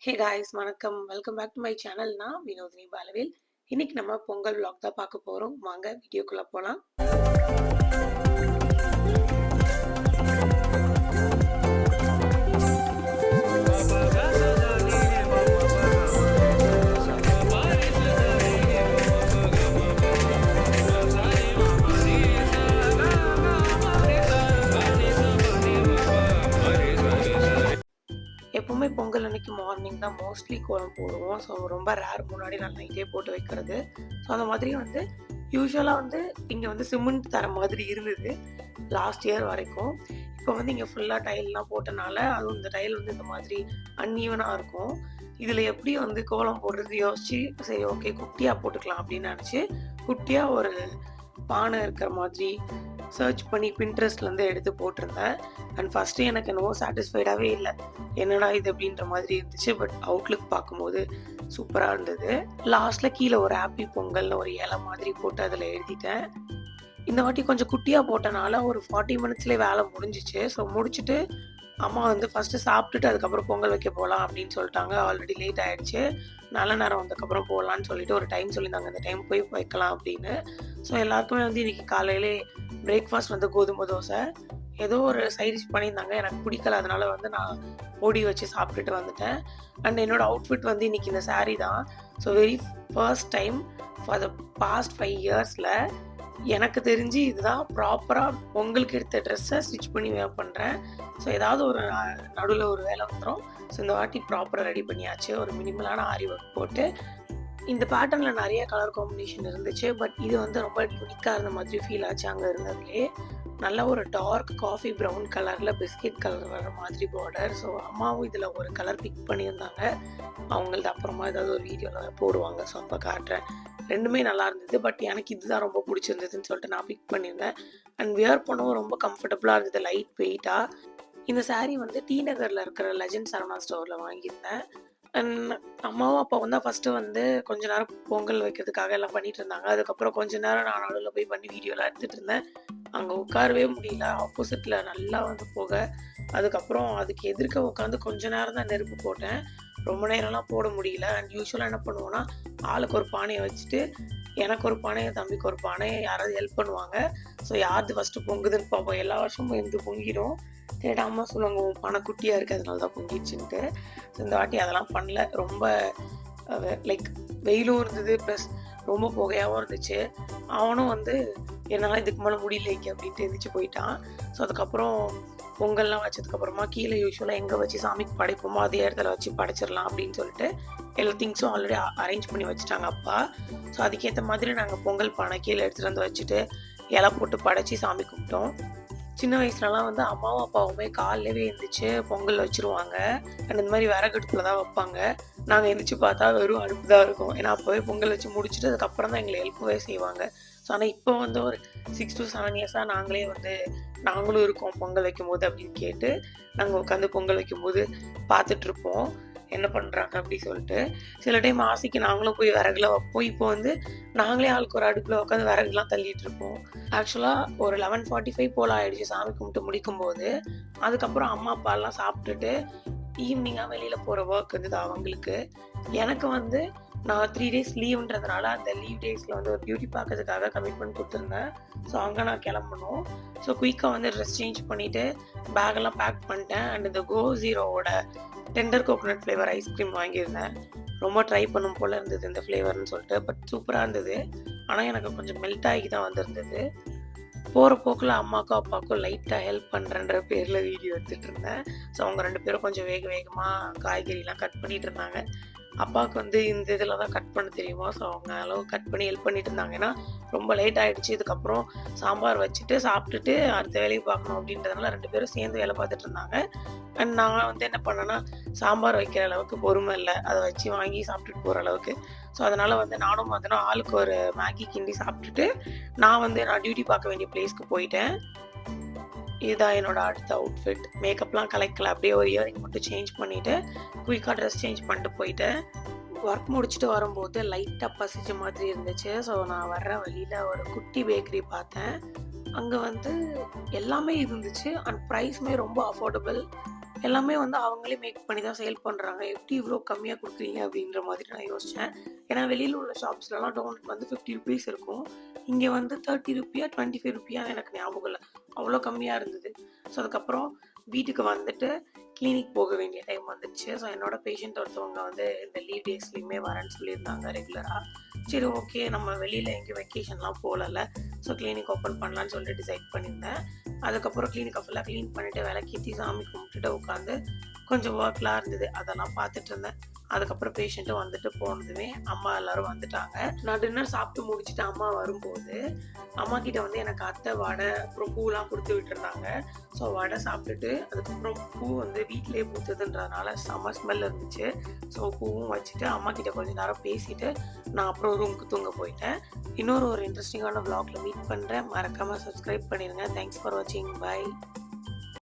ஹே guys வணக்கம். Welcome back to my channel. நான் வினோதினி பாலவேல். இன்னைக்கு நம்ம பொங்கல் vlog தான் பார்க்க போறோம். வாங்க வீடியோக்குள்ள போலாம். எப்பவுமே பொங்கல் அன்னைக்கு மார்னிங் தான் மோஸ்ட்லி கோலம் போடுவோம். ஸோ ரொம்ப ரேர் முன்னாடி நாள் நைட்டே போட்டு வைக்கிறது. ஸோ அந்த மாதிரி யூசுவலாக இங்கே சிமெண்ட் தர மாதிரி இருந்தது லாஸ்ட் இயர் வரைக்கும். இப்போ இங்கே ஃபுல்லாக டைல்லாம் போட்டனால அதுவும் இந்த டைல் இந்த மாதிரி அன்ஈவனாக இருக்கும். இதில் எப்படி கோலம் போடுறது யோசிச்சு சரி ஓகே குட்டியாக போட்டுக்கலாம் அப்படின்னு நினச்சி குட்டியாக ஒரு பானை இருக்கிற மாதிரி சர்ச் பண்ணி பின்ட்ரெஸ்ட்லேருந்து எடுத்து போட்டிருந்தேன். அண்ட் ஃபஸ்ட்டு எனக்கு என்னவோ சாட்டிஸ்ஃபைடாகவே இல்லை, என்னடா இது அப்படின்ற மாதிரி இருந்துச்சு. பட் அவுட்லுக் பார்க்கும்போது சூப்பராக இருந்தது. லாஸ்ட்டில் கீழே ஒரு ஹாப்பி பொங்கல்னு ஒரு இலை மாதிரி போட்டு அதில் எழுதிட்டேன். இந்த வாட்டி கொஞ்சம் குட்டியாக போட்டனால ஒரு 40 மினிட்ஸ்லேயே வேலை முடிஞ்சிச்சு. ஸோ முடிச்சுட்டு அம்மா ஃபஸ்ட்டு சாப்பிட்டுட்டு அதுக்கப்புறம் பொங்கல் வைக்க போகலாம் அப்படின்னு சொல்லிட்டாங்க. ஆல்ரெடி லேட் ஆகிடுச்சு, நல்ல நேரம் வந்ததுக்கப்புறம் போகலான்னு சொல்லிட்டு ஒரு டைம் சொல்லியிருந்தாங்க, இந்த டைம் போய் வைக்கலாம் அப்படின்னு. ஸோ எல்லாருக்குமே இன்றைக்கி காலையிலே பிரேக்ஃபாஸ்ட் கோதுமை தோசை ஏதோ ஒரு சைடிஷ் பண்ணியிருந்தாங்க. எனக்கு பிடிக்கல, அதனால் நான் பொடி வச்சு சாப்பிட்டுட்டு வந்துட்டேன். அண்ட் என்னோடய அவுட்ஃபிட் இன்றைக்கி இந்த சாரீ தான். So very first time for the past 5 இயர்ஸில் எனக்கு தெரிஞ்சு இதுதான் ப்ராப்பராக பொங்கலுக்கு எடுத்த ட்ரெஸ்ஸை ஸ்டிச் பண்ணி வேர் பண்ணுறேன். ஸோ ஏதாவது ஒரு நடுவில் ஒரு வேலை வந்துடும். ஸோ இந்த வாட்டி ப்ராப்பராக ரெடி பண்ணியாச்சு. ஒரு மினிமலான ஆரி ஒர்க் போட்டு இந்த பேட்டர்னில் நிறைய கலர் காம்பினேஷன் இருந்துச்சு. பட் இது ரொம்ப யூனிக்காக இருந்த மாதிரி ஃபீல் ஆச்சு. அங்கே இருந்ததுலேயே நல்ல ஒரு டார்க் காஃபி ப்ரௌன் கலரில் பிஸ்கெட் கலர் வர மாதிரி பார்டர். ஸோ அம்மாவும் இதில் ஒரு கலர் பிக் பண்ணியிருந்தாங்க. அவங்களது அப்புறமா ஏதாவது ஒரு வீடியோவில் போடுவாங்க, ஸோ அப்போ காட்டுறேன். ரெண்டுமே நல்லா இருந்தது. பட் எனக்கு இதுதான் ரொம்ப பிடிச்சிருந்ததுன்னு சொல்லிட்டு நான் பிக் பண்ணியிருந்தேன். அண்ட் வியர் பண்ணவும் ரொம்ப கம்ஃபர்டபுளாக இருந்தது, லைட் வெயிட்டாக. இந்த சாரீ டி நகரில் இருக்கிற லெஜண்ட் சரவணா ஸ்டோரில் வாங்கியிருந்தேன். அண்ட் அம்மாவும் அப்பாவும் தான் ஃபஸ்ட்டு கொஞ்ச நேரம் பொங்கல் வைக்கிறதுக்காக எல்லாம் பண்ணிட்டு இருந்தாங்க. அதுக்கப்புறம் கொஞ்ச நேரம் நான் நடுவில் போய் பண்ணி வீடியோலாம் எடுத்துகிட்டு இருந்தேன். அங்கே உட்காரவே முடியல, ஆப்போசிட்டில் நல்லா போக. அதுக்கப்புறம் அதுக்கு எதிர்க்க உட்காந்து கொஞ்ச நேரம் தான் நெருப்பு போட்டேன், ரொம்ப நேரம்லாம் போட முடியல. அண்ட் யூஸ்வலாக என்ன பண்ணுவோன்னா ஆளுக்கு ஒரு பானையை வச்சுட்டு எனக்கு ஒரு பானை தம்பிக்கு ஒரு பானை யாராவது ஹெல்ப் பண்ணுவாங்க. ஸோ யாருக்கு ஃபஸ்ட்டு பொங்குதுன்னு பார்ப்போம். எல்லா வருஷமும் பொங்கிடும். தேட அம்மா சொல்லுவாங்க உன் பானை குட்டியாக இருக்குது அதனால தான் பொங்கிடுச்சுன்ட்டு. ஸோ இந்த வாட்டி அதெல்லாம் பண்ணல. ரொம்ப லைக் வெயிலும் இருந்தது, ப்ளஸ் ரொம்ப புகையாகவும் இருந்துச்சு. அவனும் என்னால் இதுக்கு மேலே முடியலைக்கு அப்படின்ட்டு எழுந்திரிச்சு போயிட்டான். ஸோ அதுக்கப்புறம் பொங்கல்லாம் வச்சதுக்கப்புறமா கீழே யூஸ்வலாக எங்கே வச்சு சாமிக்கு படைப்போமோ அதே இடத்துல வச்சு படைச்சிடலாம் அப்படின்னு சொல்லிட்டு எல்லா திங்ஸும் ஆல்ரெடி அரேஞ்ச் பண்ணி வச்சுட்டாங்க அப்பா. ஸோ அதுக்கேற்ற மாதிரி நாங்கள் பொங்கல் பானை கீழே எடுத்துகிட்டு வச்சுட்டு இலை போட்டு படைச்சி சாமி கும்பிட்டோம். சின்ன வயசுலலாம் அம்மாவும் அப்பாவுமே காலையிலே எழுந்திரிச்சு பொங்கல் வச்சுருவாங்க. அண்ட் இந்த மாதிரி விறகடுப்பில் தான் வைப்பாங்க. நாங்கள் எழுந்திரிச்சு பார்த்தா வெறும் அடுப்பு தான் இருக்கும். ஏன்னா அப்போவே பொங்கல் வச்சு முடிச்சுட்டு அதுக்கப்புறம் தான் எங்களை ஹெல்ப்பவே செய்வாங்க. ஸோ ஆனால் இப்போ ஒரு 6 to 7 இயர்ஸாக நாங்களே நாங்களும் இருக்கோம் பொங்கல் வைக்கும்போது அப்படின்னு கேட்டு நாங்கள் உட்காந்து பொங்கல் வைக்கும்போது பார்த்துட்ருப்போம் என்ன பண்ணுறாங்க அப்படி சொல்லிட்டு. சில டைம் ஆசைக்கு நாங்களும் போய் விறகுல வைப்போம். இப்போ நாங்களே ஆளுக்கு ஒரு அடுப்பில் உட்காந்து விறகுலாம் தள்ளிட்டு இருப்போம். ஆக்சுவலாக ஒரு 11:45 போல் ஆகிடுச்சு சாமி கும்பிட்டு முடிக்கும்போது. அதுக்கப்புறம் அம்மா அப்பாலாம் சாப்பிட்டுட்டு ஈவினிங்காக வெளியில் போகிற ஒர்க் இருந்தது அவங்களுக்கு. எனக்கு நான் 3 days லீவுன்றதுனால அந்த லீவ் டேஸில் ஒரு பியூட்டி பார்க்கறதுக்காக கமிட்மெண்ட் கொடுத்துருந்தேன். ஸோ அங்கே நான் கிளம்பணும். ஸோ குயிக்காக ட்ரெஸ் சேஞ்ச் பண்ணிவிட்டு பேக்கெல்லாம் பேக் பண்ணிட்டேன். அண்ட் இந்த கோ ஜீரோவோட டெண்டர் கோகோனட் ஃப்ளேவர் ஐஸ்கிரீம் வாங்கியிருந்தேன். ரொம்ப ட்ரை பண்ணும் போல் இருந்தது இந்த ஃப்ளேவர்னு சொல்லிட்டு. பட் சூப்பராக இருந்தது. ஆனால் எனக்கு கொஞ்சம் மெல்ட் ஆகி தான் வந்திருந்தது. போகிற போக்கில் அம்மாவுக்கும் அப்பாவுக்கும் லைட்டாக ஹெல்ப் பண்ணுறன்ற பேரில் வீடியோ எடுத்துகிட்டு இருந்தேன். ஸோ அவங்க 2 பேரும் கொஞ்சம் வேகமாக காய்கறிலாம் கட் பண்ணிகிட்டு இருந்தாங்க. அப்பாவுக்கு இந்த இதில் தான் கட் பண்ண தெரியுமா, ஸோ அவங்க அளவு கட் பண்ணி ஹெல்ப் பண்ணிட்டு இருந்தாங்க. ஏன்னா ரொம்ப லேட் ஆகிடுச்சு. இதுக்கப்புறம் சாம்பார் வச்சுட்டு சாப்பிட்டுட்டு அடுத்த வேலையை பார்க்கணும் அப்படின்றதுனால 2 பேரும் சேர்ந்து வேலை பார்த்துட்டு இருந்தாங்க. அண்ட் நான் என்ன பண்ணேன்னா சாம்பார் வைக்கிற அளவுக்கு பொறுமை இல்லை, அதை வச்சு வாங்கி சாப்பிட்டுட்டு போகிற அளவுக்கு. ஸோ அதனால் நானும் ஆளுக்கு ஒரு மேகி கிண்டி சாப்பிட்டுட்டு நான் டியூட்டி பார்க்க வேண்டிய பிளேஸ்க்கு போயிட்டேன். இதுதான் என்னோட அடுத்த அவுட்ஃபிட். மேக்கப்லாம் கலெக்டல, அப்படியே ஒரு இயரிங் மட்டும் சேஞ்ச் பண்ணிவிட்டு குயிக்காக ட்ரெஸ் சேஞ்ச் பண்ணிட்டு போயிட்டேன். ஒர்க் முடிச்சுட்டு வரும்போது லைட்டாக பசிச்ச மாதிரி இருந்துச்சு. ஸோ நான் வர்ற வழியில் ஒரு குட்டி பேக்கரி பார்த்தேன். அங்கே எல்லாமே இருந்துச்சு. அண்ட் ப்ரைஸுமே ரொம்ப அஃபோர்டபுள். எல்லாமே வந்து அவங்களே மேக் பண்ணி தான் சேல் பண்ணுறாங்க. எப்படி இவ்வளோ கம்மியாக கொடுக்குறீங்க அப்படின்ற மாதிரி நான் யோசித்தேன். ஏன்னா வெளியில் உள்ள ஷாப்ஸ்லலாம் டோனட் வந்து ₹50 இருக்கும். இங்கே வந்து ₹30 ₹25 எனக்கு ஞாபகம் இல்லை. அவ்வளோ கம்மியாக இருந்தது. ஸோ அதுக்கப்புறம் வீட்டுக்கு வந்துட்டு கிளினிக் போக வேண்டிய டைம் வந்துடுச்சு. ஸோ என்னோட பேஷண்ட் ஒருத்தவங்க வந்து இந்த லீவ் டேஸ்லையுமே வரேன்னு சொல்லியிருந்தாங்க ரெகுலராக. சரி ஓகே, நம்ம வெளியில் எங்கேயும் வெக்கேஷன்லாம் போகலல்ல, ஸோ கிளினிக் ஓப்பன் பண்ணலான்னு சொல்லிட்டு டிசைட் பண்ணியிருந்தேன். அதுக்கப்புறம் கிளினிக்கை ஃபுல்லாக க்ளீன் பண்ணிவிட்டு விளக்கேத்தி சாமி கும்பிட்டுட்டு உட்காந்து கொஞ்சம் ஒர்க்லாம் இருந்தது, அதெல்லாம் பார்த்துட்டு இருந்தேன். அதுக்கப்புறம் பேஷண்ட்டும் வந்துட்டு போனதுமே அம்மா எல்லோரும் வந்துட்டாங்க. நான் டின்னர் சாப்பிட்டு முடிச்சுட்டு அம்மா வரும்போது அம்மா கிட்ட வந்து எனக்கு அத்தை வடை அப்புறம் பூலாம் கொடுத்து விட்டுருந்தாங்க. ஸோ வடை சாப்பிட்டுட்டு அதுக்கப்புறம் பூ வந்து வீட்டிலேயே பூத்ததுன்றதுனால செம்ம ஸ்மெல் இருந்துச்சு. ஸோ பூவும் வச்சுட்டு அம்மா கிட்ட கொஞ்சம் நேரம் பேசிட்டு நான் அப்புறம் ரூமுக்கு தூங்க போயிட்டேன். இன்னொரு இன்ட்ரெஸ்டிங்கான vlogல மீட் பண்ணுறேன். மறக்காமல் சப்ஸ்கிரைப் பண்ணிடுங்க. தேங்க்ஸ் ஃபார் வாட்சிங். பை.